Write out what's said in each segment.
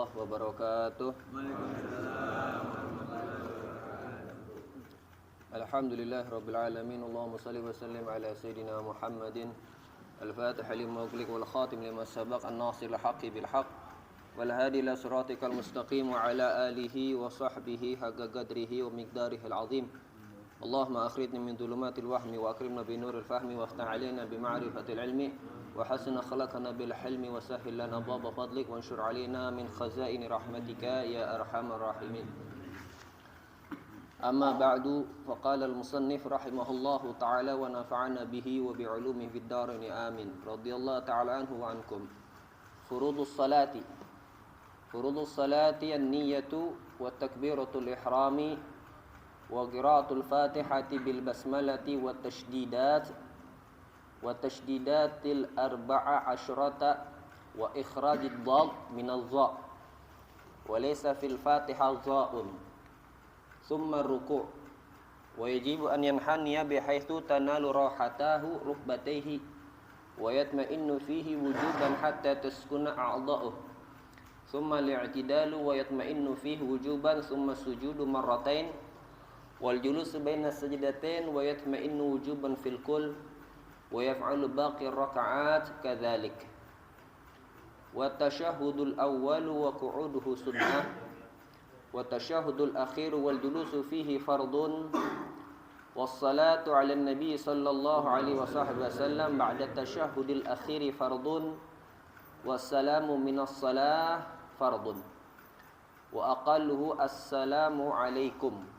warahmatullahi wabarakatuh. Alhamdulillah rabbil alamin. Allahumma salli wa sallim ala sayyidina Muhammadin al-fatih lima ughliq wal khatim lima sabaq an-nasir al-haqqi bil haqq wal hadi ila siratikal mustaqim wa ala alihi wa sahbihi haqqa qadrihi wa miqdarihi al-azim. Allahumma akhrijna min dhulumatil wahmi wa akrimna bi nuril fahmi wa aftah alaina bi ma'rifatil ilmi وحسن أخلاقنا بالحلم وسهل لنا باب فضلك وانشر علينا من خزائن رحمتك يا أرحم الراحمين. أما بعد فقال المصنف رحمه الله تعالى ونفعنا به وبعلومه في الدارين آمين. رضي الله تعالى عنه وعنكم. فروض الصلاة النية والتكبيرة الإحرام وقراءة الفاتحة بالبسملة والتشديدات الأربعة عشرة وإخراج الضاد من الظاء وليس في الفاتحة ظاء ثم الركوع ويجب أن ينحني بحيث تنال راحته ركبتيه ويطمئن فيه وجوبا حتى تسكن أعضاؤه ثم الاعتدال ويطمئن فيه وجوبا ثم السجود مرتين والجلوس بين السجدتين ويطمئن وجوبا في الكل ويفعل باقي الركعات كذلك والتشهد الأول وقعوده سنة والتشهد الأخير والجلوس فيه فرض والصلاة على النبي صلى الله عليه وسلم بعد التشهد الأخير فرض والسلام من الصلاة فرض وأقله السلام عليكم.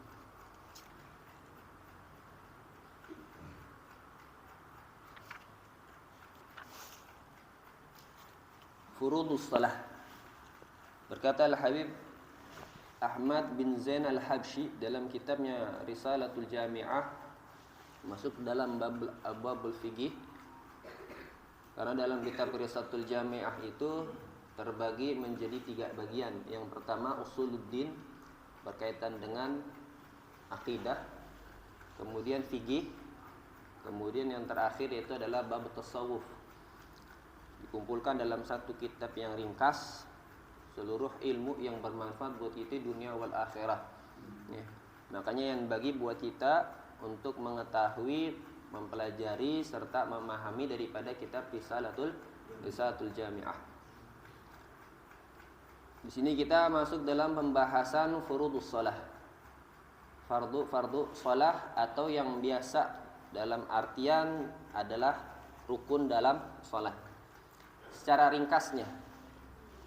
Furudus salah. Berkata Al-Habib Ahmad bin Zain Al-Habsyi dalam kitabnya Risalatul Jami'ah, masuk dalam babul fiqih. Karena dalam kitab Risalatul Jami'ah itu terbagi menjadi 3 bagian. Yang pertama usuluddin, berkaitan dengan akidah, kemudian fiqih, kemudian yang terakhir yaitu adalah bab tasawuf. Dikumpulkan dalam satu kitab yang ringkas seluruh ilmu yang bermanfaat buat kita dunia wal akhirah. Ya. Makanya yang bagi buat kita untuk mengetahui, mempelajari serta memahami daripada kitab Risalatul Jami'ah. Di sini kita masuk dalam pembahasan furudus shalah. Fardu shalah atau yang biasa dalam artian adalah rukun dalam shalat. Secara ringkasnya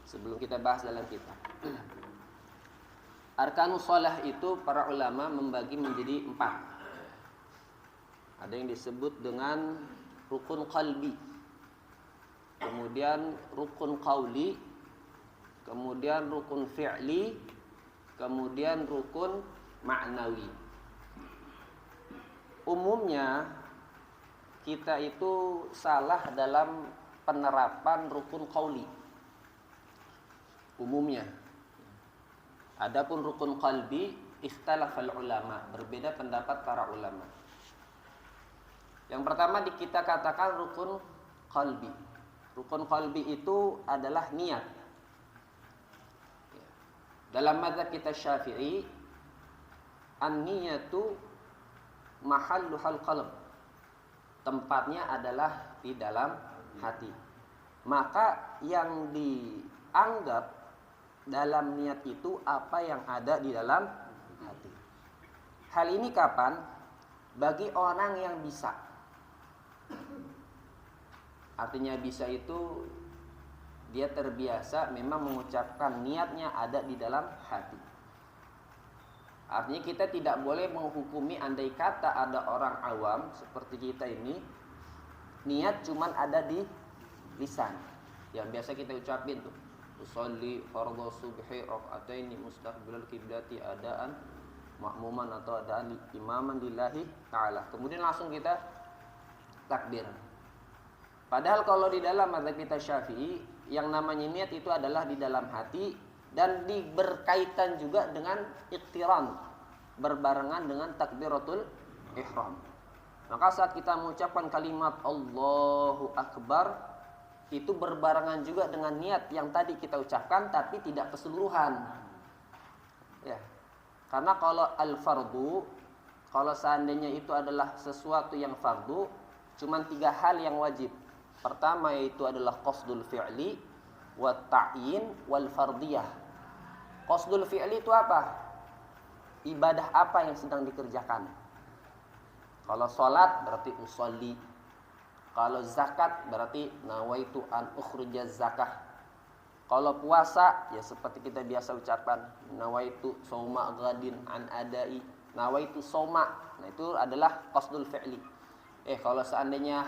sebelum kita bahas dalam kitab, arkanus shalah itu para ulama membagi menjadi 4. Ada yang disebut dengan rukun qalbi, kemudian rukun qauli, kemudian rukun fi'li, kemudian rukun ma'nawi. Umumnya kita itu salah dalam penerapan rukun qauli umumnya. Adapun rukun qalbi ikhtalafal ulama, berbeda pendapat para ulama. Yang pertama kita katakan rukun qalbi. Rukun qalbi itu adalah niat. Dalam mazhab kita Syafi'i, an-niyatu mahalluhal qalb. Tempatnya adalah di dalam hati. Maka yang dianggap dalam niat itu apa yang ada di dalam hati. Hal ini kapan? Bagi orang yang bisa. Artinya bisa itu dia terbiasa memang mengucapkan niatnya ada di dalam hati. Artinya kita tidak boleh menghukumi andai kata ada orang awam seperti kita ini, niat cuman ada di lisan. Yang biasa kita ucapin tuh, usolli fardhu subhi raka'ataini mustaqbilal qiblati adaan makmuman atau adaan imaman lillahi ta'ala. Kemudian langsung kita takbir. Padahal kalau di dalam mazhab kita Syafi'i, yang namanya niat itu adalah di dalam hati dan berkaitan juga dengan iqtiran, berbarengan dengan takbiratul ihram. Maka saat kita mengucapkan kalimat Allahu Akbar, itu berbarengan juga dengan niat yang tadi kita ucapkan tapi tidak keseluruhan. Ya. Karena kalau al-fardu, kalau seandainya itu adalah sesuatu yang fardu, cuma 3 hal yang wajib. Pertama yaitu adalah qasdul fi'li, wa ta'yin, wal fardiyah. Qasdul fi'li itu apa? Ibadah apa yang sedang dikerjakan. Kalau sholat berarti usolli. Kalau zakat berarti nawaitu an ukhrija zakah. Kalau puasa ya seperti kita biasa ucapkan nawaitu shauma ghadin an adai, nawaitu shauma. Nah itu adalah qasdul fi'li. Kalau seandainya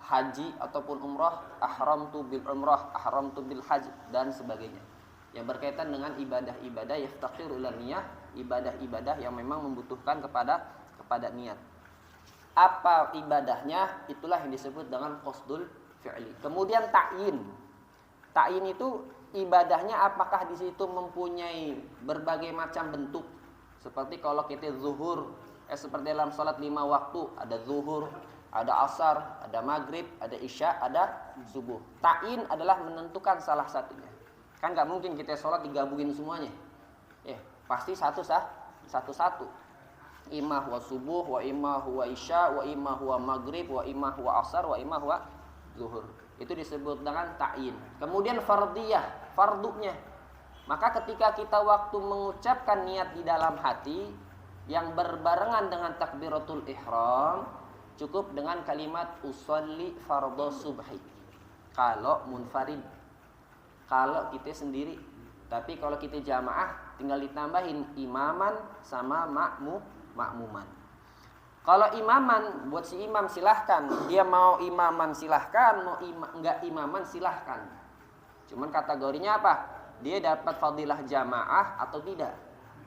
haji ataupun umrah, ahramtu bil umrah, ahramtu bil haji dan sebagainya. Yang berkaitan dengan ibadah-ibadah yaftaqiru ila niyah, ibadah-ibadah yang memang membutuhkan kepada niat. Apa ibadahnya? Itulah yang disebut dengan qasdul fi'li. Kemudian ta'yin. Ta'yin itu ibadahnya apakah di situ mempunyai berbagai macam bentuk. Seperti kalau kita zuhur, seperti dalam salat 5 waktu, ada zuhur, ada asar, ada maghrib, ada isya, ada subuh. Ta'yin adalah menentukan salah satunya. Kan nggak mungkin kita sholat digabungin semuanya. Pasti satu-satu. Imma huwa subuh, wa imma huwa isya, wa imma huwa maghrib, wa imma huwa asar, wa imma huwa zuhur. Itu disebut dengan ta'yin. Kemudian fardiyah, fardunya. Maka ketika kita waktu mengucapkan niat di dalam hati yang berbarengan dengan takbiratul ihram, cukup dengan kalimat usolli fardhu subhi. Kalau munfarid, kalau kita sendiri. Tapi kalau kita jamaah tinggal ditambahin imaman sama makmuman. Kalau imaman buat si imam silahkan, dia mau imaman silahkan, mau enggak imaman silahkan. Cuman kategorinya apa? Dia dapat fadilah jamaah atau tidak.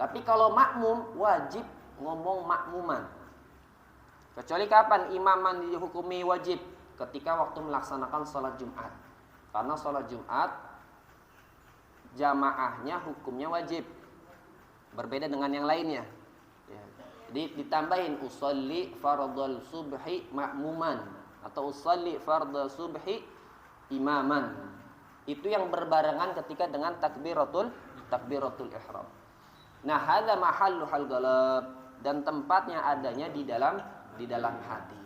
Tapi kalau makmum wajib ngomong makmuman. Kecuali kapan imaman dihukumi wajib? Ketika waktu melaksanakan sholat Jumat. Karena sholat Jumat jamaahnya hukumnya wajib, berbeda dengan yang lainnya. Jadi ditambahin usolli fardhal subhi makmuman atau usolli fardhal subhi imaman. Itu yang berbarengan ketika dengan takbiratul ihram. Nah, hadza mahallu hal galab, dan tempatnya adanya di dalam hati.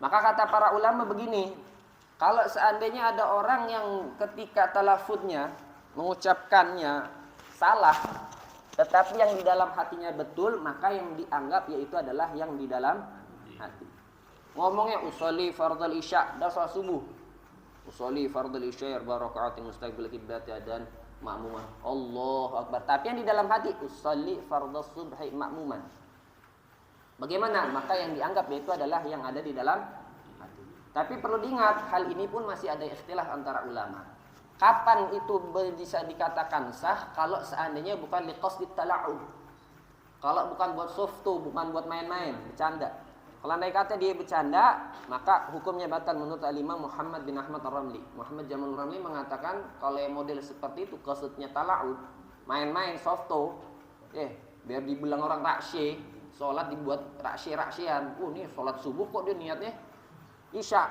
Maka kata para ulama begini, kalau seandainya ada orang yang ketika talafuznya mengucapkannya salah, tetapi yang di dalam hatinya betul, maka yang dianggap yaitu adalah yang di dalam hati. Ngomongnya usolli fardhal isya dan salat subuh, usolli fardhal isya 4 rakaat mustaqbil qiblat dan makmuman, Allahu akbar. Tapi yang di dalam hati usolli fardhas subhi makmuman. Bagaimana? Maka yang dianggap yaitu adalah yang ada di dalam hati. Tapi perlu diingat, hal ini pun masih ada ikhtilaf antara ulama. Kapan itu bisa dikatakan sah kalau seandainya bukan liqasdit tala'ub. Kalau bukan buat softu, bukan buat main-main, bercanda. Kalau andai kata dia bercanda, maka hukumnya batal menurut Al-Imam Muhammad bin Ahmad Ar-Ramli. Muhammad Jamalur Ramli mengatakan kalau yang model seperti itu qasdnya tala'ub, main-main softu, biar dibilang orang raksye, sholat dibuat raksye-raksyean. Nih sholat subuh kok dia niatnya isya.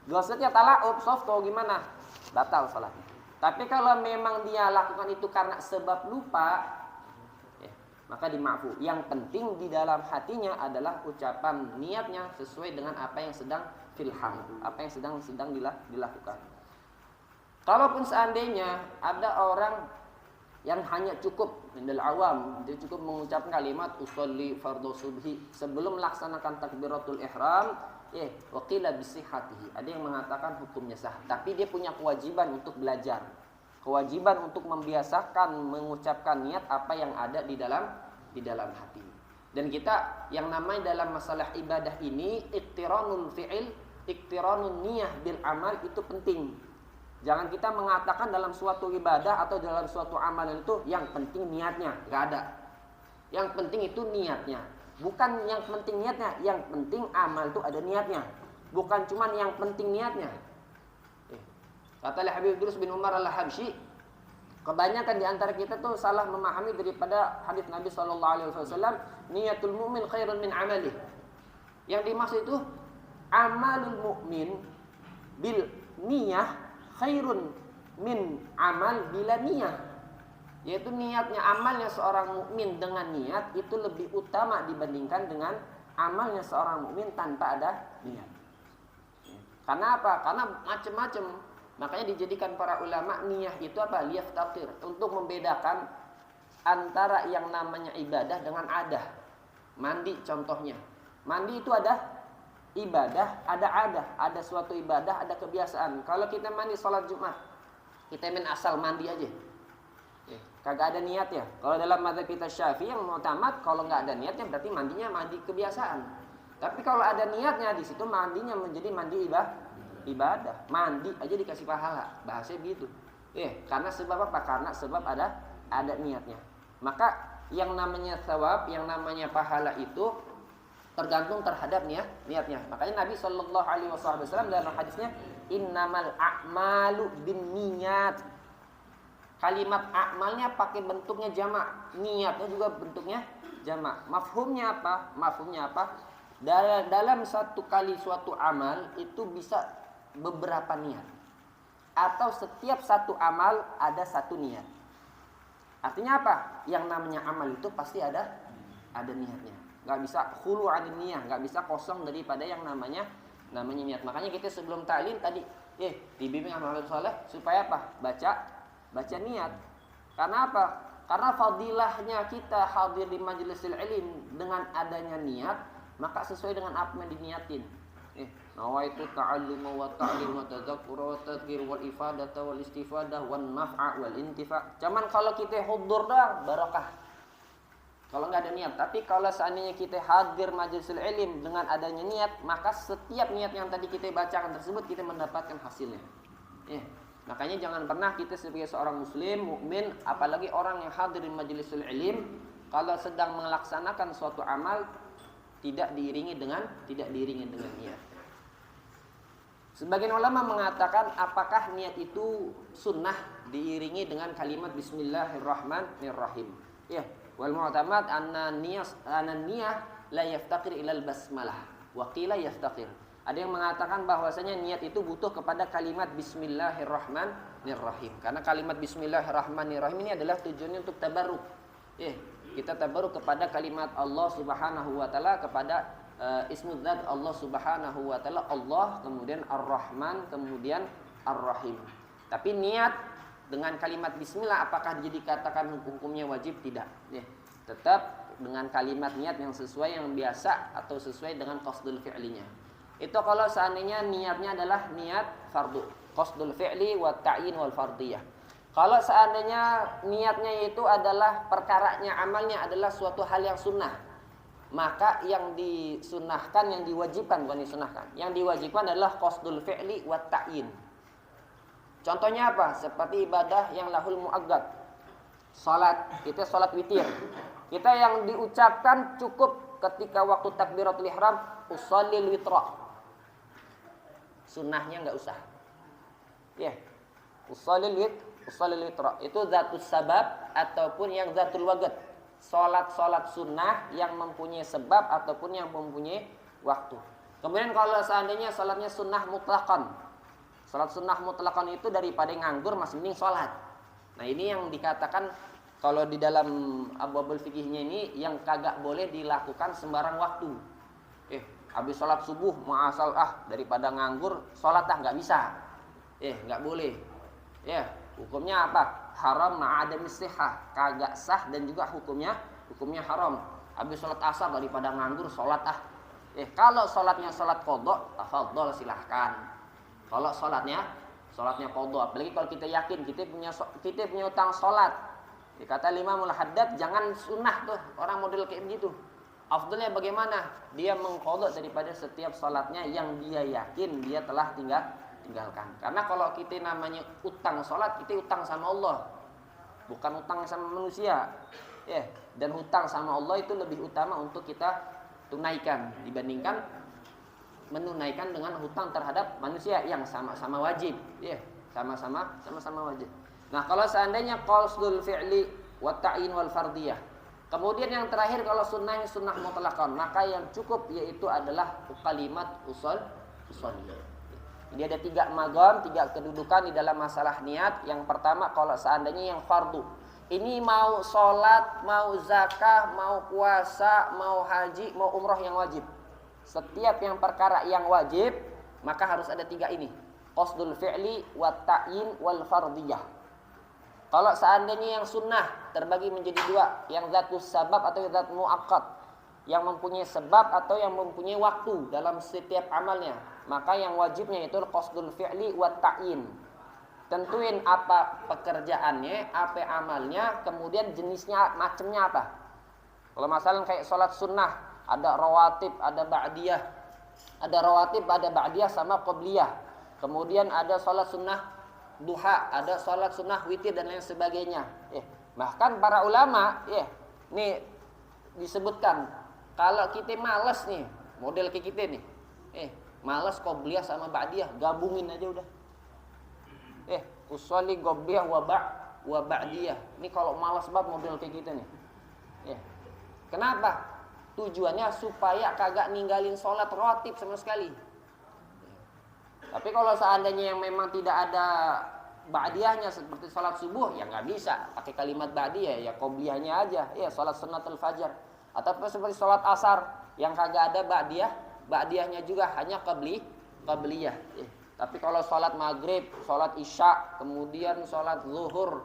Qasdnya tala'ub, softu gimana? Batal salatnya. Tapi kalau memang dia lakukan itu karena sebab lupa, maka dimaafu. Yang penting di dalam hatinya adalah ucapan niatnya sesuai dengan apa yang sedang filham, apa yang sedang dilakukan. Kalaupun seandainya ada orang yang hanya cukup mindal awam, dia cukup mengucapkan kalimat usolli fardhu subhi sebelum melaksanakan takbiratul ihram, waqila bisihhatihi. Ada yang mengatakan hukumnya sah, tapi dia punya kewajiban untuk belajar. Kewajiban untuk membiasakan mengucapkan niat apa yang ada di dalam hati. Dan kita yang namanya dalam masalah ibadah ini iqtiranul fi'il, iqtiranun niyah bil amal itu penting. Jangan kita mengatakan dalam suatu ibadah atau dalam suatu amalan itu yang penting niatnya, enggak ada. Yang penting itu niatnya. Bukan yang penting niatnya, yang penting amal itu ada niatnya. Bukan cuma yang penting niatnya. Kata Habib Idrus bin Umar Al-Habsyi, kebanyakan di antara kita tuh salah memahami daripada hadis Nabi SAW, niatul mu'min khairun min amalih. Yang dimaksud itu amalul mu'min bil niyah khairun min amal bila niyah. Yaitu niatnya, amalnya seorang mukmin dengan niat itu lebih utama dibandingkan dengan amalnya seorang mukmin tanpa ada niat. Karena apa? Karena macam-macam. Makanya dijadikan para ulama niyah itu apa? Liyaftaqir, untuk membedakan antara yang namanya ibadah dengan adah. Mandi contohnya. Mandi itu ada ibadah, ada adah. Ada suatu ibadah, ada kebiasaan. Kalau kita mandi sholat Jumat, kita main asal mandi aja, kagak ada niat ya. Kalau dalam mazhab kita Syafi'i yang mu'tamad, kalau nggak ada niatnya berarti mandinya mandi kebiasaan. Tapi kalau ada niatnya di situ mandinya menjadi mandi ibadah. Mandi aja dikasih pahala. Bahasanya gitu. Karena sebab apa? Karena sebab ada niatnya. Maka yang namanya thawab, yang namanya pahala itu tergantung terhadap niatnya. Makanya Nabi Shallallahu Alaihi Wasallam dalam hadisnya, innamal a'malu binniyat. Kalimat a'malnya pakai bentuknya jamak, niatnya juga bentuknya jamak. Mafhumnya apa? Mafhumnya apa? Dalam satu kali suatu amal itu bisa beberapa niat, atau setiap satu amal ada satu niat. Artinya apa? Yang namanya amal itu pasti ada niatnya. Gak bisa khulu anin niyah, gak bisa kosong daripada yang namanya niat. Makanya kita sebelum ta'lim tadi, dibimbing amal soleh supaya apa? Baca niat. Karena apa? Karena fadilahnya kita hadir di majlisil ilm dengan adanya niat, maka sesuai dengan apa yang diniatin. Nawaitu ta'alluma wa ta'lim wa tadzakkura wa tadhkir wal ifadata wal istifadah wan naf'a wal intifa'. Cuman kalau kita hudur doang barokah. Kalau nggak ada niat. Tapi kalau seandainya kita hadir majlisil ilm dengan adanya niat, maka setiap niat yang tadi kita bacakan tersebut kita mendapatkan hasilnya. Makanya jangan pernah kita sebagai seorang muslim, mukmin, apalagi orang yang hadir di majlisul ilm, kalau sedang melaksanakan suatu amal tidak diiringi dengan niat. Sebagian ulama mengatakan apakah niat itu sunnah diiringi dengan kalimat bismillahirrahmanirrahim. Wal mu'tamad anna niyah la yaftaqir ilal basmalah wa qila yaftaqir. Ada yang mengatakan bahwasanya niat itu butuh kepada kalimat bismillahirrahmanirrahim. Karena kalimat bismillahirrahmanirrahim ini adalah tujuannya untuk tabarruk. Kita tabarruk kepada kalimat Allah Subhanahu wa taala, kepada ismu dzat Allah Subhanahu wa taala, Allah, kemudian Ar-Rahman, kemudian Ar-Rahim. Tapi niat dengan kalimat bismillah apakah jadi katakan hukumnya wajib? Tidak. Tetap dengan kalimat niat yang sesuai, yang biasa atau sesuai dengan qasdul fi'linya. Itu kalau seandainya niatnya adalah niat fardu, qasdul fi'li wa ta'yin wal fardiyah. Kalau seandainya niatnya itu adalah perkaranya, amalnya adalah suatu hal yang sunnah, maka yang disunahkan, yang diwajibkan, bukan disunahkan, yang diwajibkan adalah qasdul fi'li wa ta'yin. Contohnya apa? Seperti ibadah yang lahul mu'aggad. Salat, kita salat witir. Kita yang diucapkan cukup ketika waktu takbiratul ihram, usallil witra. Sunnahnya enggak usah. Usallil witra. Itu zatus sabab ataupun yang zatul waqt. Salat sunnah yang mempunyai sebab ataupun yang mempunyai waktu. Kemudian kalau seandainya salatnya sunnah mutlaqan. Salat sunnah mutlaqan itu daripada nganggur masih mending salat. Nah, ini yang dikatakan kalau di dalam abwabul fikihnya ini yang kagak boleh dilakukan sembarang waktu. Habis salat subuh mau asal daripada nganggur salat nggak bisa. Nggak boleh. Hukumnya apa? Haram ma'adam istihah, kagak sah dan juga hukumnya haram. Habis salat asar daripada nganggur salat kalau salatnya salat qadha, tafadhol silahkan. Kalau salatnya qadha, apalagi kalau kita yakin kita punya utang salat. Dikata Imamul Haddad, jangan sunnah tuh orang model kayak begitu. Afdalnya bagaimana? Dia mengqadha daripada setiap salatnya yang dia yakin dia telah tinggalkan. Karena kalau kita namanya utang salat, kita utang sama Allah, bukan utang sama manusia. Dan hutang sama Allah itu lebih utama untuk kita tunaikan dibandingkan menunaikan dengan hutang terhadap manusia yang sama-sama wajib. Sama-sama wajib. Nah, kalau seandainya qasdul fi'li wa ta'yin wal fardiyah. Kemudian yang terakhir kalau sunnah mutlaqan, maka yang cukup yaitu adalah kalimat usolli. Jadi ada 3 maqam, 3 kedudukan di dalam masalah niat. Yang pertama kalau seandainya yang fardu. Ini mau sholat, mau zakah, mau puasa, mau haji, mau umroh yang wajib. Setiap yang perkara yang wajib, maka harus ada 3 ini. Qasdul fi'li, wat ta'yin, wal fardiyah. Kalau seandainya yang sunnah terbagi menjadi 2, yang zatus sabab atau zat muakkad, yang mempunyai sebab atau yang mempunyai waktu dalam setiap amalnya, maka yang wajibnya itu qasdul fi'li wat ta'yin. Tentuin apa pekerjaannya, apa amalnya, kemudian jenisnya, macamnya apa. Kalau masalah kayak sholat sunnah, ada rawatib, ada ba'diyah. Ada rawatib, ada ba'diyah sama qabliyah. Kemudian ada sholat sunnah duha, ada sholat sunnah witir dan lain sebagainya. Bahkan para ulama, nih disebutkan kalau kita malas nih, model kayak kita nih, malas qabliyah sama ba'diyah, gabungin aja udah. Usolli qabliyah wa ba'diyah. Ini kalau malas banget model kayak kita nih. Kenapa? Tujuannya supaya kagak ninggalin sholat rawatib sama sekali. Tapi kalau seandainya yang memang tidak ada ba'diyahnya seperti sholat subuh, ya nggak bisa pakai kalimat ba'diyah, ya qobliyahnya aja. Sholat sunnatul fajar. Atau seperti sholat asar yang kagak ada ba'diyahnya juga hanya qabliyah. Tapi kalau sholat maghrib, sholat isya, kemudian sholat zuhur,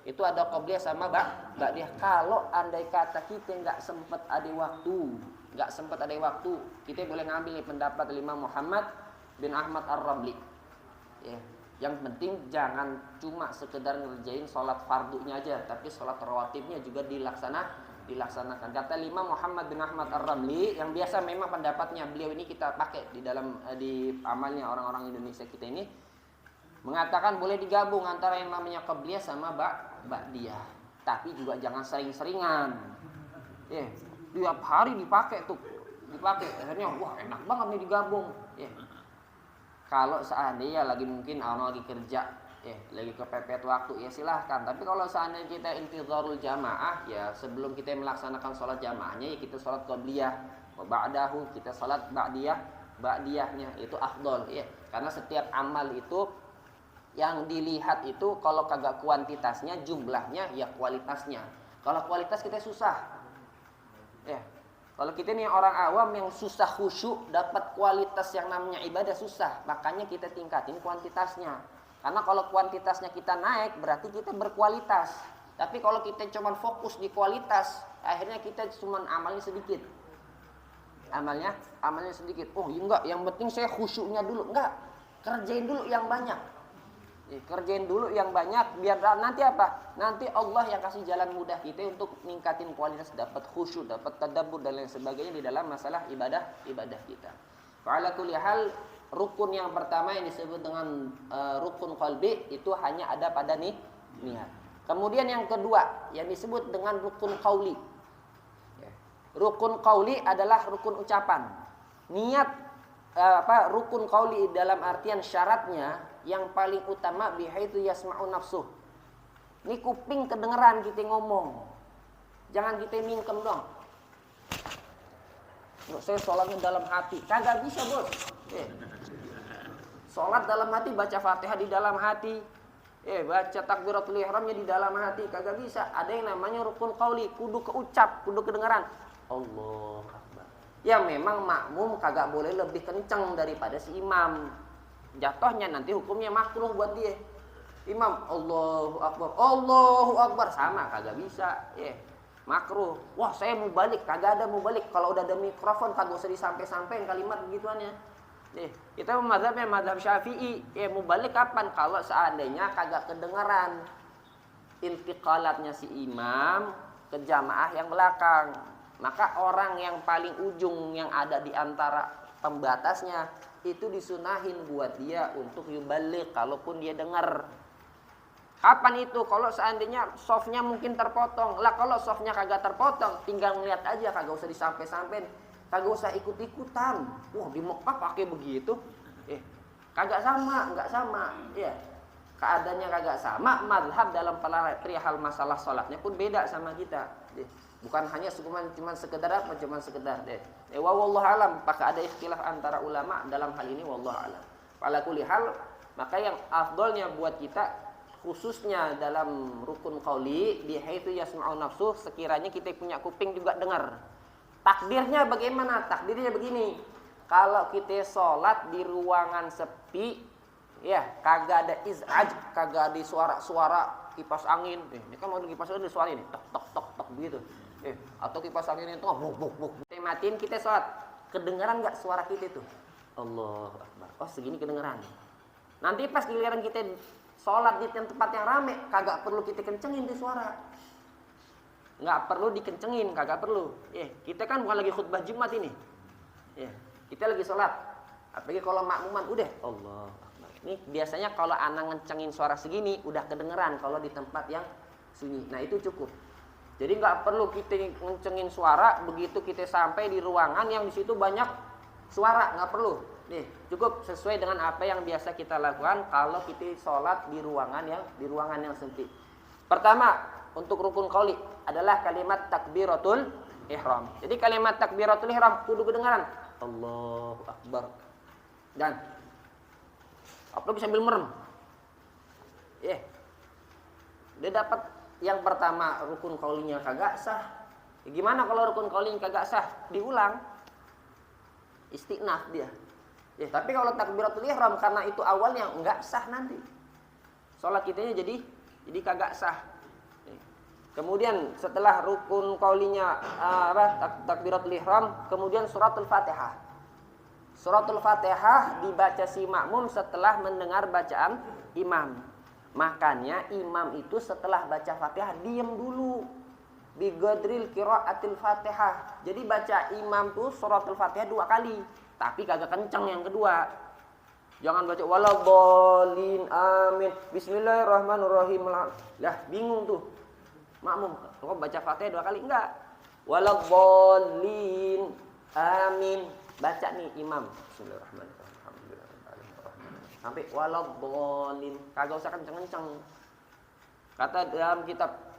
itu ada qabliyah sama ba'diyah. Kalau andai kata kita nggak sempat ada waktu, kita boleh ngambil pendapat Imam Muhammad bin Ahmad Ar-Ramli. Yang penting jangan cuma sekedar ngerjain sholat fardunya aja, tapi sholat rawatibnya juga dilaksanakan. Kata Imam Muhammad bin Ahmad Ar-Ramli, yang biasa memang pendapatnya beliau ini kita pakai di amalnya orang-orang Indonesia kita ini, mengatakan boleh digabung antara yang namanya qabliyah sama ba'diyah. Tapi juga jangan sering-seringan. Tiap hari dipakai. Akhirnya wah enak banget nih digabung. Kalau seandainya lagi mungkin orang lagi kerja, lagi kepepet waktu, ya silahkan. Tapi kalau seandainya kita intizarul jamaah, ya sebelum kita melaksanakan sholat jamaahnya, ya kita sholat qabliyah, ba'dahu kita sholat ba'diyahnya, itu afdol. Karena setiap amal itu yang dilihat itu kalau kagak kuantitasnya, jumlahnya, ya kualitasnya. Kalau kualitas kita susah. Kalau kita nih orang awam yang susah khusyuk, dapat kualitas yang namanya ibadah susah. Makanya kita tingkatin kuantitasnya. Karena kalau kuantitasnya kita naik, berarti kita berkualitas. Tapi kalau kita cuma fokus di kualitas, akhirnya kita cuma amalnya sedikit. Amalnya sedikit. Oh enggak, yang penting saya khusyuknya dulu. Enggak, kerjain dulu yang banyak. Kerjain dulu yang banyak, biar nanti apa? Nanti Allah yang kasih jalan mudah kita untuk ningkatin kualitas, dapat khusyuk, dapat tadabbur dan lain sebagainya di dalam masalah ibadah kita. Fa'ala kulli hal, rukun yang pertama yang disebut dengan rukun qalbi itu hanya ada pada niat. Kemudian yang kedua yang disebut dengan rukun qauli. Rukun qauli adalah rukun ucapan. Niat rukun qauli dalam artian syaratnya yang paling utama bihaitsu yasma'u nafsuh. Ini kuping kedengeran kita ngomong. Jangan kita mingkem dong. Saya sholatnya dalam hati. Kagak bisa, Bos. Sholat dalam hati, baca Fatihah di dalam hati. Baca takbiratul ihramnya di dalam hati. Kagak bisa. Ada yang namanya rukun qauli, kudu keucap, kudu kedengeran. Allah Akbar. Ya memang makmum kagak boleh lebih kenceng daripada si imam. Jatuhnya nanti hukumnya makruh buat dia. Imam Allahu Akbar sama kagak bisa. Makruh. Wah, saya mau balik, kagak ada mau balik. Kalau udah ada mikrofon kagak usah disampai-sampein kalimat begituannya. Kita mazhabnya mazhab Syafi'i. Mau balik kapan? Kalau seandainya kagak kedengeran intiqalatnya si imam ke jamaah yang belakang. Maka orang yang paling ujung yang ada di antara pembatasnya itu disunahin buat dia untuk yuballigh kalaupun dia dengar. Kapan itu? Kalau seandainya softnya mungkin terpotong. Lah kalau softnya kagak terpotong, tinggal ngeliat aja, kagak usah disampai-sampein, kagak usah ikut-ikutan. Wah, di Mekah pakai begitu. Kagak sama, enggak sama. Keadaannya kagak sama, mazhab dalam perihal masalah salatnya pun beda sama kita. Bukan hanya cuma sekedar apa, cuma sekedar wallahu alam, apakah ada ikhtilaf antara ulama dalam hal ini, wallahu alam. Ala kulli hal, maka yang afdolnya buat kita khususnya dalam rukun qauli bihaitsu yasma'u nafsu, sekiranya kita punya kuping juga dengar. Takdirnya bagaimana? Takdirnya begini. Kalau kita sholat di ruangan sepi, ya kagak ada iz'aj, kagak ada suara-suara kipas angin. Ini kan mau kipas angin ada suara ini, tok tok tok tok begitu. Atau kipas angin itu buk buk buk. Kita matiin, kita sholat, kedengaran nggak suara kita itu? Allahu Akbar. Oh segini kedengaran. Nanti pas giliran kita sholat di tempat yang rame, kagak perlu kita kencengin di suara. Nggak perlu dikencengin, kagak perlu. Kita kan bukan lagi khutbah Jumat ini. Kita lagi sholat. Apalagi kalau makmuman udah Allah Akbar. Ini biasanya kalau anak ngencengin suara segini udah kedengeran kalau di tempat yang sunyi. Nah itu cukup. Jadi nggak perlu kita ngencengin suara begitu kita sampai di ruangan yang di situ banyak suara, nggak perlu. Nih, cukup sesuai dengan apa yang biasa kita lakukan kalau kita sholat di ruangan yang sempit. Pertama, untuk rukun qauli adalah kalimat takbiratul ihram. Jadi kalimat takbiratul ihram kudu kedengaran. Allahu Akbar. Dan apalagi sambil merem. Dia dapat yang pertama rukun qaulinya kagak sah. Gimana kalau rukun qaulinya kagak sah? Diulang. Istiqnaf dia. Tapi kalau takbiratul ihram karena itu awalnya enggak sah nanti. Salat kitanya jadi kagak sah. Kemudian setelah rukun qaulinya takbiratul ihram, kemudian suratul Fatihah. Suratul Fatihah dibaca si makmum setelah mendengar bacaan imam. Makanya imam itu setelah baca Fatihah diam dulu. Bigadril qiraatil Fatihah. Jadi baca imam tuh suratul Fatihah 2 kali, tapi kagak kenceng yang kedua. Jangan baca waladhdallin amin bismillahirrahmanirrahim. Lah bingung tuh makmum. Kok baca Fatihah 2 kali? Enggak. Waladhdallin amin. Baca nih imam bismillahirrahmanirrahim. Sampai waladhdallin. Kagak usah kenceng-kenceng. Kata dalam kitab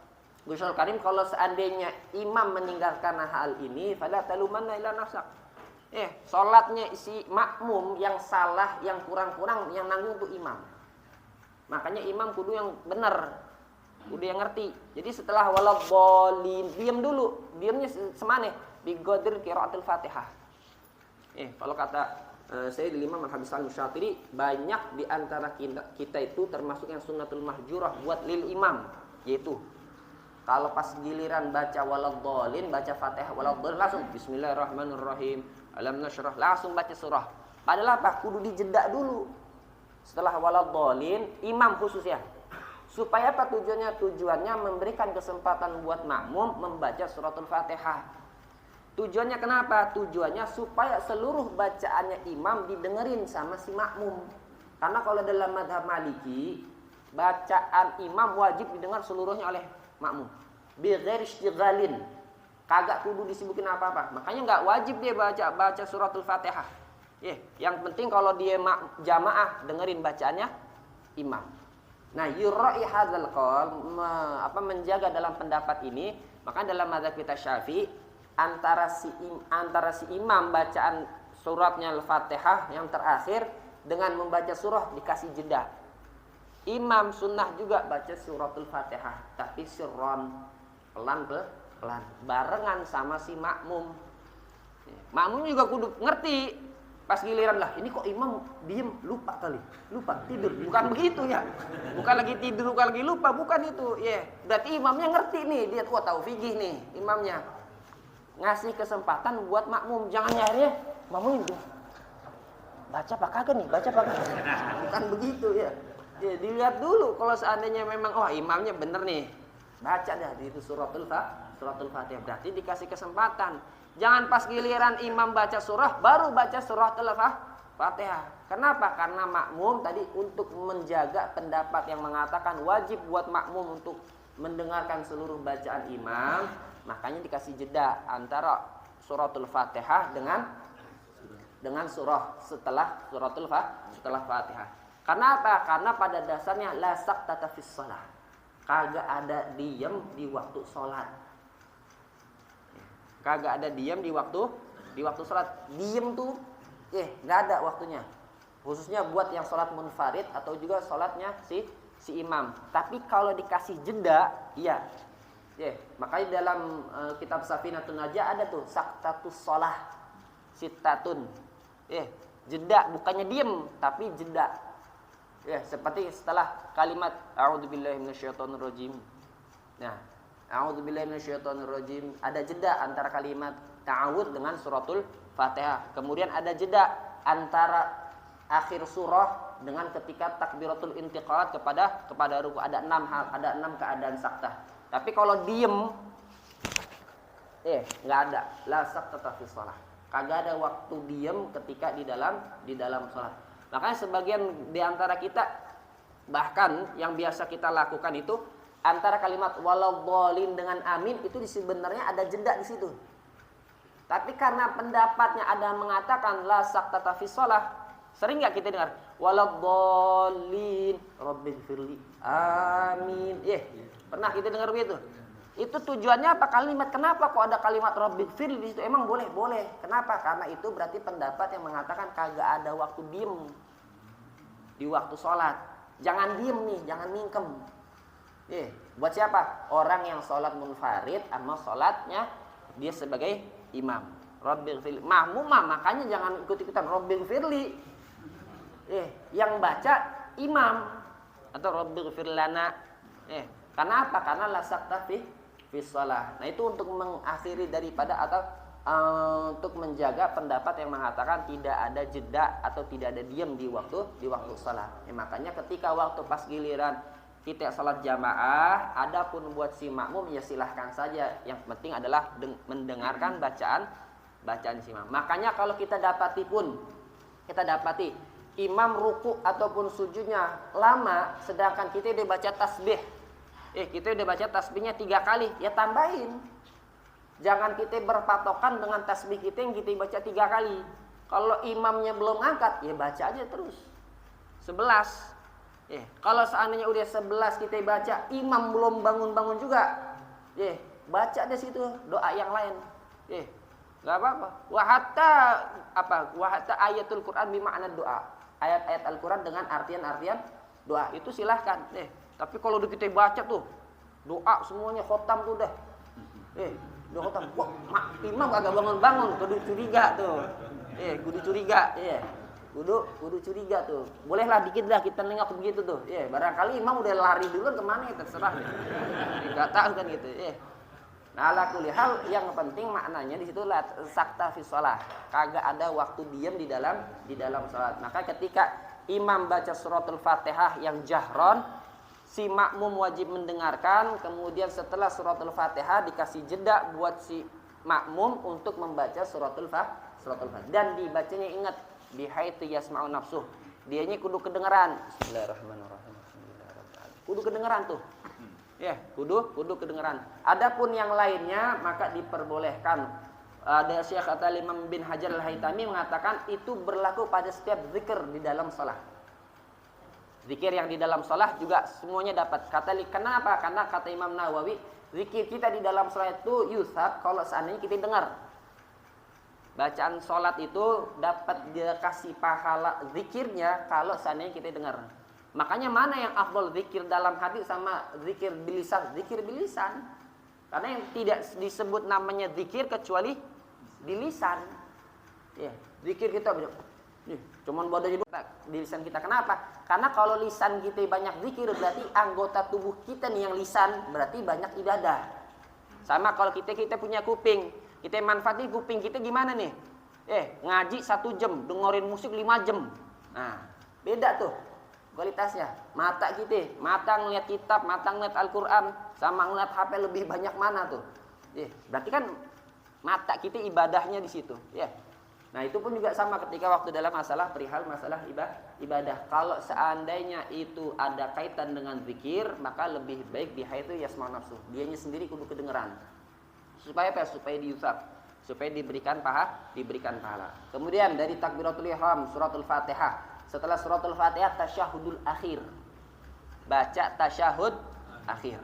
Ghusl Karim, kalau seandainya imam meninggalkan hal ini, fala talumanna ila nafsak. Salatnya si makmum yang salah, yang kurang-kurang, yang nanggung tuh imam. Makanya imam kudu yang benar, kudu yang ngerti. Jadi setelah waladhdallin, diam dulu. Diamnya semane biqadri qiraatul Fatihah. Kalau kata Sayyidul Imam Al-Habis Al-Musyatiri, banyak di antara kita itu termasuk yang sunnatul mahjurah buat lil imam, yaitu kalau pas giliran baca waladhdallin, baca Fatihah waladhdallin langsung bismillahirrahmanirrahim, alam nasyrah, langsung baca surah. Padahal apa? Kudu dijeda dulu. Setelah waladhdallin, imam khusus ya. Supaya apa tujuannya? Tujuannya memberikan kesempatan buat makmum membaca suratul Fatihah. Tujuannya kenapa? Tujuannya supaya seluruh bacaannya imam didengerin sama si makmum. Karena kalau dalam mazhab Maliki, bacaan imam wajib didengar seluruhnya oleh makmum. Bighairi istighlalin. Kagak kudu disibukin apa-apa. Makanya enggak wajib dia baca suratul Fatihah. Yang penting kalau dia jamaah dengerin bacaannya imam. Nah, yurra'i hadzal qaul, menjaga dalam pendapat ini, maka dalam mazhab kita Syafi'i antara si imam bacaan suratnya Al-Fatihah yang terakhir dengan membaca surah dikasih jeda. Imam sunnah juga baca suratul Fatihah, tapi sirron, pelan-pelan, barengan sama si makmum. Makmum juga kudu ngerti. Pas giliran lah, ini kok imam diem, lupa tidur. Bukan begitu ya. Bukan lagi tidur, bukan lagi lupa, bukan itu. Berarti imamnya ngerti nih, dia tahu fikih nih imamnya. Ngasih kesempatan buat makmum, jangan nyari makmum itu. Baca apa kagak nih? Bukan begitu ya. Dilihat dulu kalau seandainya memang imamnya bener nih. Baca dah itu suratul Fatihah. Berarti dikasih kesempatan. Jangan pas giliran imam baca surah baru baca suratul Fatihah. Kenapa? Karena makmum tadi untuk menjaga pendapat yang mengatakan wajib buat makmum untuk mendengarkan seluruh bacaan imam, makanya dikasih jeda antara suratul Fatihah dengan surah setelah Fatihah. Karena apa? Karena pada dasarnya la saqtata fis shalah. Kagak ada diam di waktu salat. Kagak ada diam di waktu salat. Diam tuh enggak ada waktunya. Khususnya buat yang sholat munfarid atau juga sholatnya si imam. Tapi kalau dikasih jeda, iya. Makanya dalam kitab Safinatun Najah ada tuh saktatus sholah sittatun. Jeda, bukannya diem, tapi jeda. Seperti setelah kalimat a'udzubillahi minasyaitonirrajim. Nah, a'udzubillahi minasyaitonirrajim, ada jeda antara kalimat ta'awudz dengan suratul Fatihah. Kemudian ada jeda antara akhir surah dengan ketika takbiratul intiqalat kepada ruku. Ada 6 hal, ada 6 keadaan saktah. Tapi kalau diem, nggak ada. La saktata fi shalah. Kagak ada waktu diem ketika di dalam sholat. Makanya sebagian di antara kita, bahkan yang biasa kita lakukan itu antara kalimat waladhdallin dengan amin itu sebenarnya ada jeda di situ. Tapi karena pendapatnya ada yang mengatakan la saktata fi shalah, sering nggak kita dengar waladhdallin rabbighfirli amin. Pernah kita dengar begitu? Itu tujuannya apa kalimat? Kenapa kok ada kalimat rabbighfirli di situ? Emang boleh? Boleh. Kenapa? Karena itu berarti pendapat yang mengatakan kagak ada waktu diem di waktu sholat. Jangan diem nih, jangan mingkem. Buat siapa? Orang yang sholat munfarid sama sholatnya dia sebagai imam. Rabbighfirli. Mahmumah, makanya jangan ikut-ikutan rabbighfirli. Yang baca imam atau rabbighfir lana. Karena apa? Karena la sakta fi shalah. Nah, itu untuk mengakhiri daripada atau untuk menjaga pendapat yang mengatakan tidak ada jeda atau tidak ada diam di waktu salat. Makanya ketika waktu pas giliran kita salat jamaah, adapun buat si makmum ya silahkan saja. Yang penting adalah mendengarkan bacaan si imam. Makanya kalau kita dapati imam ruku ataupun sujudnya lama, sedangkan kita udah baca tasbih. Kita udah baca tasbihnya 3 kali, ya tambahin. Jangan kita berpatokan dengan tasbih kita yang kita baca 3 kali. Kalau imamnya belum angkat, ya baca aja terus 11. Kalau seandainya udah 11 kita baca, imam belum bangun-bangun juga, baca di situ doa yang lain. Gak apa-apa. Wa hatta ayatul Quran bima'na doa. Ayat-ayat Al-Quran dengan artian-artian doa itu silahkan. Tapi kalau udah kita baca tuh doa semuanya khotam tuh dah. Udah khotam. Wah, imam agak bangun-bangun, kudu curiga tuh. Kudu curiga, Kudu curiga tuh. Bolehlah dikit dah kita nengok begitu tuh. Barangkali imam udah lari duluan kemana ya terserah. Enggak tahu kan gitu. Nah, ala kulli hal yang penting maknanya di situ la sakta fi shalah. Kagak ada waktu diam di dalam salat. Maka ketika imam baca suratul Fatihah yang jahron, si makmum wajib mendengarkan. Kemudian setelah suratul Fatihah dikasih jeda buat si makmum untuk membaca suratul Fatihah. Dan dibacanya ingat bihaitsu yasma'u nafsuh. Dianya kudu kedengeran. Bismillahirrahmanirrahim. Kudu kedengeran tuh. Kudu kedengeran. Adapun yang lainnya maka diperbolehkan. Ada Syekh Imam bin Hajar Al-Haytami mengatakan itu berlaku pada setiap zikir di dalam salat. Zikir yang di dalam salat juga semuanya dapat. Kenapa? Karena kata Imam Nawawi, zikir kita di dalam salat itu yusab kalau seandainya kita dengar. Bacaan salat itu dapat dikasih pahala zikirnya kalau seandainya kita dengar. Makanya mana yang afdal, zikir dalam hati sama zikir bilisan? Zikir bilisan. Karena yang tidak disebut namanya zikir kecuali di lisan. Zikir kita cuman bodoh di lisan kita. Kenapa? Karena kalau lisan kita banyak zikir berarti anggota tubuh kita nih yang lisan berarti banyak ibadah. Sama kalau kita punya kuping, kita manfaatin kuping kita gimana nih? Ngaji 1 jam, dengerin musik 5 jam. Nah, beda tuh kualitasnya. Mata kita, mata ngeliat kitab, mata ngeliat Al-Quran, sama ngeliat HP lebih banyak mana tuh? Berarti kan mata kita ibadahnya di situ. Nah, itu pun juga sama ketika waktu dalam perihal masalah ibadah. Kalau seandainya itu ada kaitan dengan zikir, maka lebih baik bihaitsu yasma'u nafsu. Dianya sendiri kudu kedengeran. Supaya apa? Supaya diusap, supaya diberikan pahala. Kemudian dari takbiratul ihram, suratul Fatihah. Setelah suratul Fatihah tasyahudul akhir. Baca tasyahud akhir.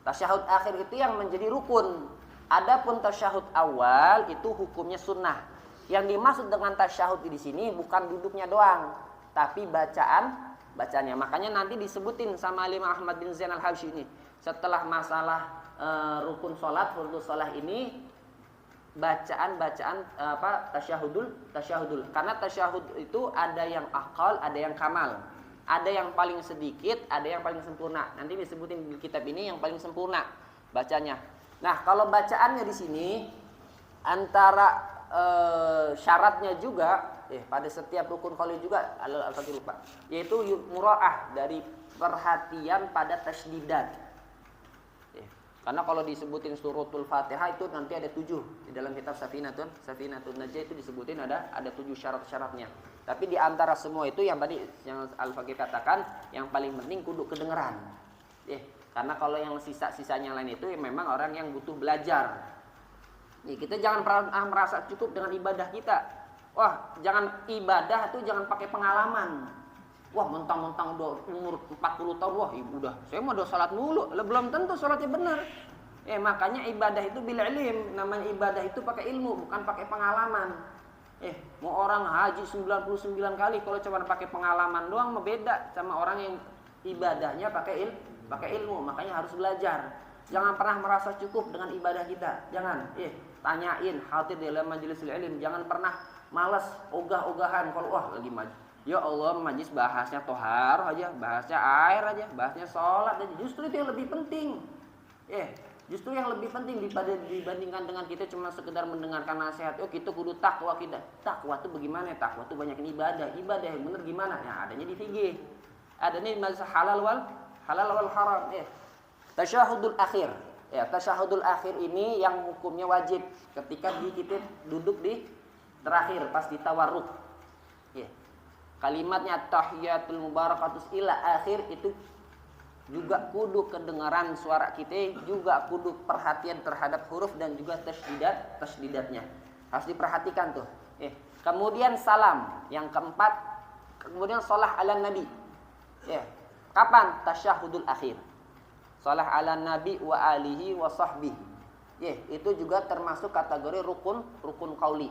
Tasyahud akhir itu yang menjadi rukun. Adapun tasyahud awal itu hukumnya sunnah. Yang dimaksud dengan tasyahud di sini bukan duduknya doang, tapi bacanya. Makanya nanti disebutin sama Imam Ahmad bin Zain al-Habsyi ini. Setelah masalah rukun sholat, fardhu sholat ini, bacaan tasyahudul. Karena tasyahud itu ada yang aqal, ada yang kamal. Ada yang paling sedikit, ada yang paling sempurna. Nanti disebutin di kitab ini yang paling sempurna bacanya. Nah, kalau bacaannya di sini antara syaratnya juga pada setiap rukun qauli juga al-fakir lupa, yaitu muraah dari perhatian pada tasdidat. Karena kalau disebutin suratul Fatihah itu nanti ada 7 di dalam kitab Safinatun Najah itu disebutin ada 7 syarat-syaratnya. Tapi di antara semua itu yang tadi yang Al-Fakir katakan yang paling penting kudu kedengeran. Karena kalau yang sisa-sisanya lain itu memang orang yang butuh belajar. Kita jangan pernah merasa cukup dengan ibadah kita. Wah, jangan ibadah itu jangan pakai pengalaman. Wah, mentang-mentang udah umur 40 tahun, wah udah saya mau udah salat mulu. Belum tentu salatnya benar. Makanya ibadah itu bil ilm. Namanya ibadah itu pakai ilmu, bukan pakai pengalaman. Mau orang haji 99 kali kalau cuma pakai pengalaman doang mah beda sama orang yang ibadahnya pakai ilmu. Makanya harus belajar. Jangan pernah merasa cukup dengan ibadah kita. Jangan. Tanyain hadir dalam majelis ilm. Jangan pernah malas ogah-ogahan kalau wah lagi maju. Ya Allah, majlis bahasnya tohar aja, bahasnya air aja, bahasnya sholat aja. Justru itu yang lebih penting. Justru yang lebih penting dibandingkan dengan kita cuma sekedar mendengarkan nasihat. Kita kudu takwa kita. Takwa itu bagaimana? Takwa itu banyak ibadah. Ibadah yang benar gimana? Ya adanya di fikih. Adanya di mazhab halal wal haram. Tasyahudul akhir. Tasyahudul akhir ini yang hukumnya wajib ketika kita duduk di terakhir pas ditawarruk. Kalimatnya tahiyatul mubarakatus ila akhir itu juga kudu kedengaran suara kita, juga kudu perhatian terhadap huruf dan juga tasdidatnya. Harus diperhatikan tuh. Kemudian salam, yang keempat, kemudian shalah ala nabi. Kapan tasyahudul akhir? Shalah ala nabi wa alihi wa sahbihi. Itu juga termasuk kategori rukun qauli.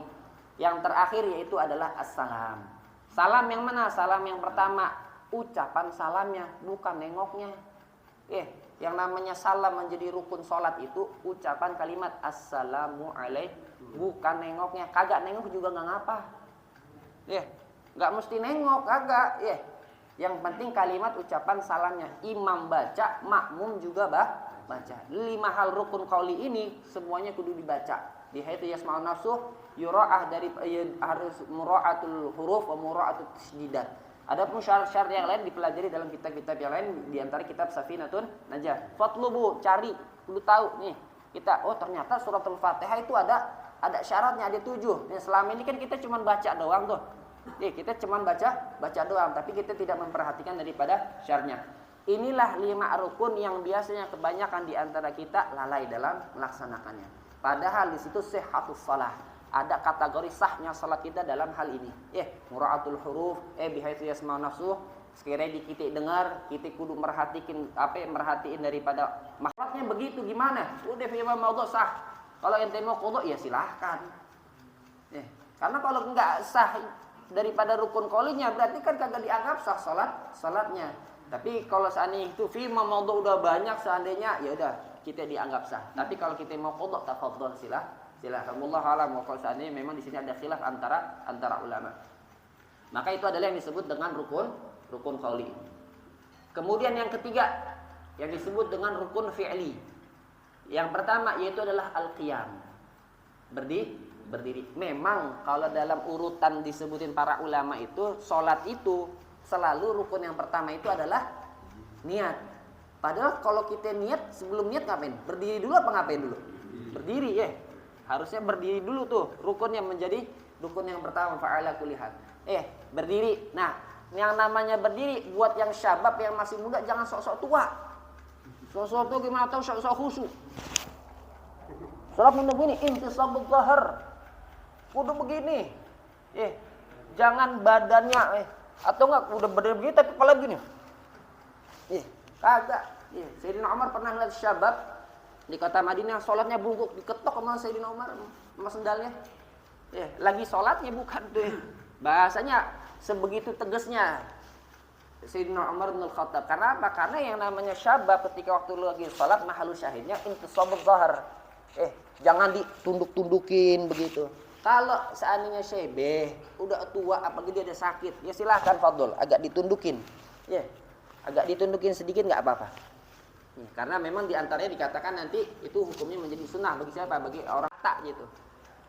Yang terakhir yaitu adalah assalam. Salam yang mana? Salam yang pertama, ucapan salamnya, bukan nengoknya. Yang namanya salam menjadi rukun sholat itu ucapan kalimat assalamualaikum, bukan nengoknya. Kagak nengok juga nggak ngapa. Nggak mesti nengok, kagak. Yang penting kalimat ucapan salamnya. Imam baca, makmum juga baca. 5 hal rukun qauli ini semuanya kudu dibaca. Di haitsu yasma'un nafsuh yura'ah dari harus mura'atul huruf wa mura'atul tasdidat. Adapun syarat-syarat yang lain dipelajari dalam kitab-kitab yang lain di antara kitab Safinatun Najah. Fatlubu, cari, perlu tahu nih. Kita ternyata suratul Fatihah itu ada syaratnya, ada 7. Selama ini kan kita cuma baca doang tuh. Kita cuma baca doang, tapi kita tidak memperhatikan daripada syaratnya. Inilah 5 rukun yang biasanya kebanyakan di antara kita lalai dalam melaksanakannya. Padahal di situ sihhatus shalah. Ada kategori sahnya salat kita dalam hal ini. Mura'atul huruf, bihaitsu yasma'un nafsuh. Sekiranya kita dengar, kita kudu merhatiin daripada makhluknya begitu gimana? Udah fi maudhu sah. Kalau ente mau qudha ya silahkan. Karena kalau enggak sah daripada rukun qaulinya berarti kan kagak dianggap sah salatnya. Tapi kalau seandainya itu fi maudhu udah banyak seandainya ya udah kita dianggap sah. Tapi kalau kita mau qudha tafadhol silahkan. Wallahu a'lam. Kalau seandainya memang di sini ada khilaf antara ulama. Maka itu adalah yang disebut dengan rukun qauli. Kemudian yang ketiga yang disebut dengan rukun fi'li. Yang pertama yaitu adalah al-qiyam. Berdiri. Memang kalau dalam urutan disebutin para ulama itu salat itu selalu rukun yang pertama itu adalah niat. Padahal kalau kita niat, sebelum niat ngapain? Berdiri dulu apa ngapain dulu? Berdiri Harusnya berdiri dulu tuh. Rukun yang menjadi rukun yang pertama fa'ala kulihat. Berdiri. Nah, yang namanya berdiri buat yang syabab yang masih muda jangan sok-sok tua. Sok-sok tua gimana tahu sok-sok khusyuk. Salat begini, intisabul zahar. Kudu begini. Jangan badannya atau enggak udah berdiri begini tapi kepala begini. Kagak. Sayyidina Umar pernah lihat syabab di kota Madinah sholatnya bungkuk, diketok sama Sayyidina Umar sama sendalnya. Lagi sholatnya bukan tuh. Bahasanya sebegitu tegasnya Sayyidina Umar bin Khattab. Karena apa? Karena yang namanya syabab ketika waktu lu lagi sholat, mahalu syahidnya intisabul dhahar. Jangan ditunduk-tundukin begitu. Kalau seandainya syebeh, udah tua apalagi dia ada sakit, ya silahkan fadl, agak ditundukin. Ya, agak ditundukin sedikit nggak apa-apa. Ya, karena memang diantaranya dikatakan nanti itu hukumnya menjadi sunnah bagi siapa? Bagi orang tak gitu.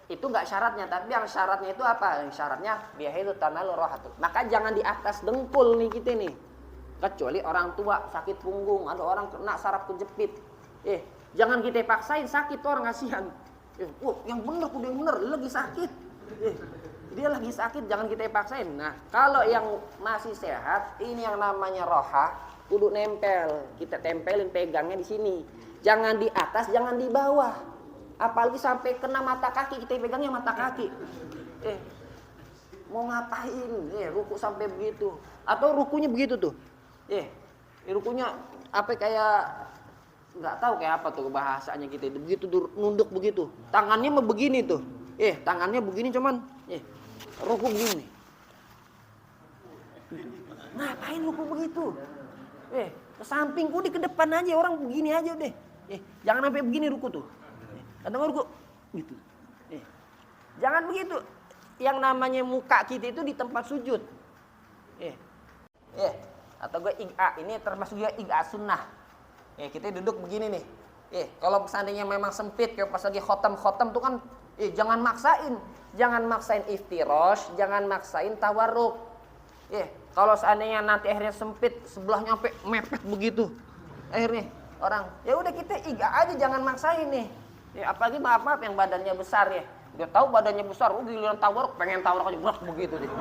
Itu nggak syaratnya, tapi yang syaratnya itu apa? Yang syaratnya bihaitsu tanalu rahatul. Maka jangan di atas dengkul nih kita nih. Kecuali orang tua sakit punggung, ada orang kena saraf kejepit. Jangan kita paksain, sakit tuh orang kasihan. Yang bener kudu yang bener, lagi sakit. Dia lagi sakit, jangan kita paksain. Nah, kalau yang masih sehat, ini yang namanya roha, kudu nempel. Kita tempelin, pegangnya di sini. Jangan di atas, jangan di bawah. Apalagi sampai kena mata kaki, kita pegangnya mata kaki. Mau ngapain? Ruku sampai begitu. Atau rukunya begitu tuh. Rukunya apa kayak nggak tahu kayak apa tuh bahasanya kita. Begitu tuh, nunduk begitu. Tangannya mau begini tuh. Tangannya begini cuman ruku begini. Ngapain ruku begitu? Ke samping udah ke depan aja, orang begini aja deh. Jangan sampai begini ruku tuh. Kadang ruku gitu. Jangan begitu. Yang namanya muka kita itu di tempat sujud. Atau gue iga, ini termasuk juga iga sunnah. Kita duduk begini nih. Kalau seandainya memang sempit kayak pas lagi khotam tuh kan jangan maksain. Jangan maksain iftirosh, jangan maksain tawarruk. Kalau seandainya nanti akhirnya sempit, sebelahnya sampai mepet begitu. Akhirnya orang, ya udah kita iga aja, jangan maksain nih. Apalagi maaf yang badannya besar ya. Dia tahu badannya besar, giliran tawarruk pengen tawarruk aja brak begitu deh.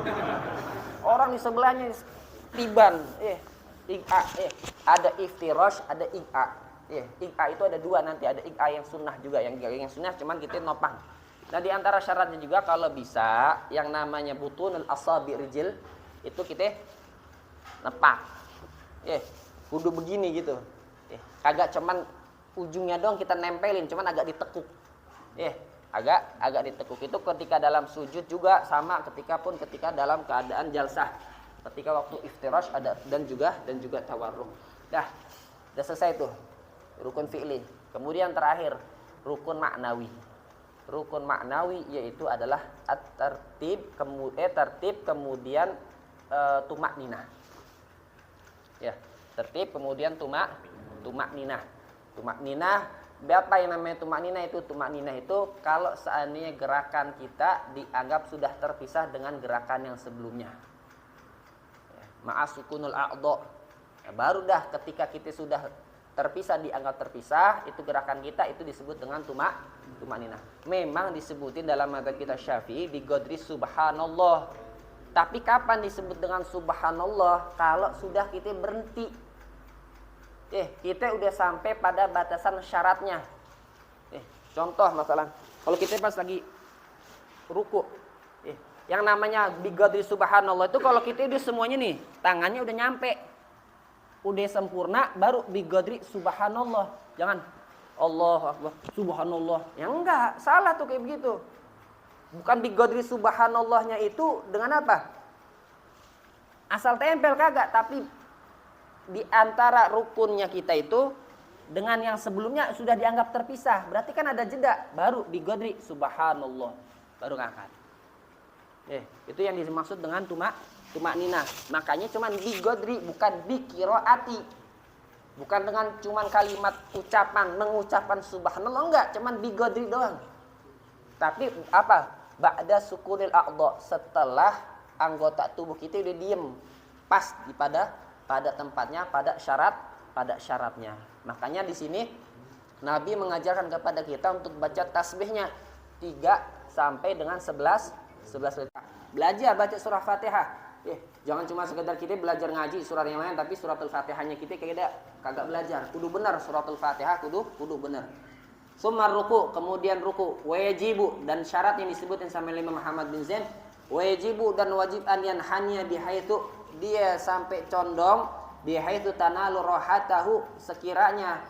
Orang di sebelahnya tiban, iga, ada iftirosh, ada iga. Iga itu ada dua nanti, ada iga yang sunnah juga, yang sunnah cuman kita nopang. Nah di antara syaratnya juga kalau bisa yang namanya butunul asabi rijil itu kita nepak. Kudu begini gitu. Kagak cuman ujungnya doang kita nempelin, cuman agak ditekuk. Agak ditekuk itu ketika dalam sujud juga sama, ketika dalam keadaan jalsah. Ketika waktu iftirash ada dan juga tawarruk. Udah selesai tuh rukun fi'li. Kemudian terakhir rukun maknawi. Rukun maknawi yaitu adalah tertib kemudian tumak ninah. Tertib kemudian tumak ninah. Tumak ninah, apa yang namanya tumak ninah itu? Tumak ninah itu kalau seandainya gerakan kita dianggap sudah terpisah dengan gerakan yang sebelumnya. Ma'asukunul a'dha. Baru dah ketika kita sudah terpisah, dianggap terpisah, itu gerakan kita itu disebut dengan tumak ninah. Memang disebutin dalam mazhab kita Syafi'i bi qadri subhanallah. Tapi kapan disebut dengan subhanallah? Kalau sudah kita berhenti. Kita udah sampai pada batasan syaratnya. Contoh masalah, kalau kita pas lagi ruku, yang namanya bigadri subhanallah itu kalau kita udah semuanya nih, tangannya udah nyampe, udah sempurna, baru bigadri subhanallah. Jangan Allahu Akbar subhanallah. Yang enggak, salah tuh kayak begitu. Bukan bigadri subhanallahnya itu dengan apa? Asal tempel kagak, tapi di antara rukunnya kita itu dengan yang sebelumnya sudah dianggap terpisah. Berarti kan ada jeda, baru bigadri subhanallah, baru ngangkat. Itu yang dimaksud dengan tumak ninah. Makanya cuman bigadri, bukan biqiraati. Bukan dengan cuman kalimat mengucapkan subhanallah, enggak, cuman bigadri doang. Tapi apa? Ba'da sukunil a'dha, setelah anggota tubuh kita udah diem pas pada tempatnya, pada syaratnya. Makanya di sini Nabi mengajarkan kepada kita untuk baca tasbihnya 3 sampai dengan 11 kali. Belajar baca surah Fatihah. Jangan cuma sekedar kita belajar ngaji surat yang lain, tapi suratul Fatihahnya kita kagak belajar. Kudu benar suratul Fatihah, kudu benar. Summa ruku, kemudian ruku, wajibu, dan syarat yang disebutin sama Imam Muhammad bin Zain, wajibu dan wajib an yanhaniya bihaitsu, dia sampai condong bihaitsu tanalu rohatahu, sekiranya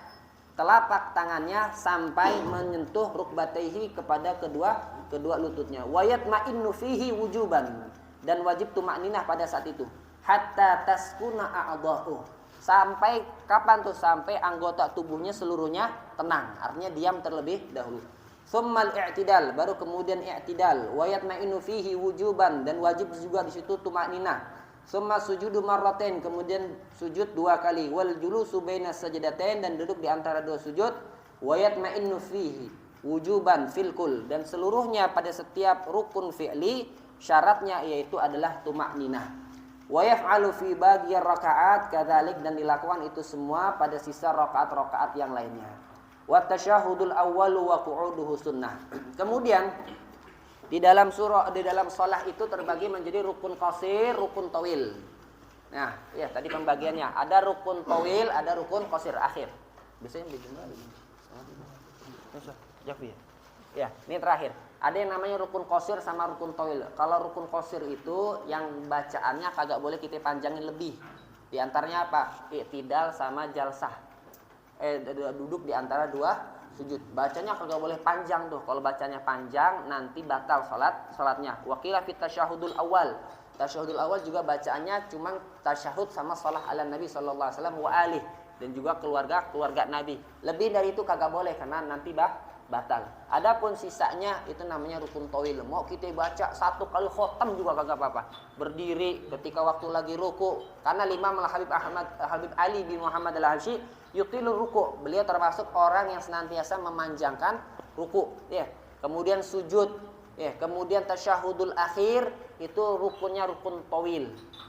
telapak tangannya sampai menyentuh rukbataihi, kepada kedua lututnya. Wayat ma'innu fihi wujuban, dan wajib tumakninah pada saat itu. Hatta taskuna a'dha'u. Sampai kapan tuh? Sampai anggota tubuhnya seluruhnya tenang. Artinya diam terlebih dahulu. Tsummal i'tidal, baru kemudian i'tidal. Wa yatma'innu fihi wujuban, dan wajib juga di situ tumakninah. Tsumma sujudu marratain, kemudian sujud 2 kali. Wal julusu baina sajdatain, dan duduk di antara 2 sujud. Wa yatma'innu fihi wujuban fil kul, dan seluruhnya pada setiap rukun fi'li syaratnya yaitu adalah tumakninah. Wa yaf'alu fi baghiyar rakaat kadzalik, dan dilakukan itu semua pada sisa rakaat-rakaat yang lainnya. Wa tasyahudul awwalu wa qu'uduhu sunnah. Kemudian di dalam shalah itu terbagi menjadi rukun qasir, rukun tawil. Nah, ya tadi pembagiannya, ada rukun tawil, ada rukun qasir akhir. Biasanya dijumlah. Ya, ini terakhir. Ada yang namanya rukun qasir sama rukun tawil. Kalau rukun qasir itu yang bacaannya kagak boleh kita panjangin lebih. Di antaranya apa? I'tidal sama jalsah. Duduk di antara 2 sujud. Bacanya kagak boleh panjang tuh. Kalau bacanya panjang nanti batal salatnya. Wa qila fit tasyahudul awal. Tasyahudul awal juga bacaannya cuma tasyahud sama shalah ala Nabi sallallahu alaihi wasallam wa alih, dan juga keluarga Nabi. Lebih dari itu kagak boleh karena nanti batal. Adapun sisanya itu namanya rukun tawil. Mau kita baca 1 kali khotam juga kagak apa-apa. Berdiri ketika waktu lagi ruku. Karena Imam Habib Ali bin Muhammad al-Habsyi yutilur ruku. Beliau termasuk orang yang senantiasa memanjangkan ruku. Ya. Kemudian sujud. Ya. Kemudian tasyahudul akhir itu rukunnya rukun tawil.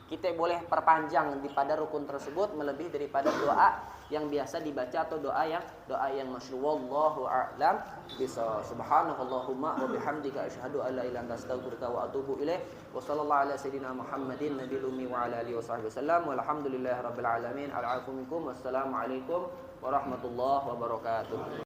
Kita boleh perpanjang pada rukun tersebut melebihi daripada doa yang biasa dibaca atau doa yang masyhur. Wallahu a'lam bishawab. Subhanakallahumma wa bihamdika asyhadu an la ilaha illa anta astaghfiruka wa atubu ilaik. Wa sallallahu ala sayidina Muhammadin nabiyil ummi wa ala alihi washabbihi wasallam. Walhamdulillahirabbil alamin. Al'afu minkum. Wassalamu alaikum warahmatullahi wabarakatuh.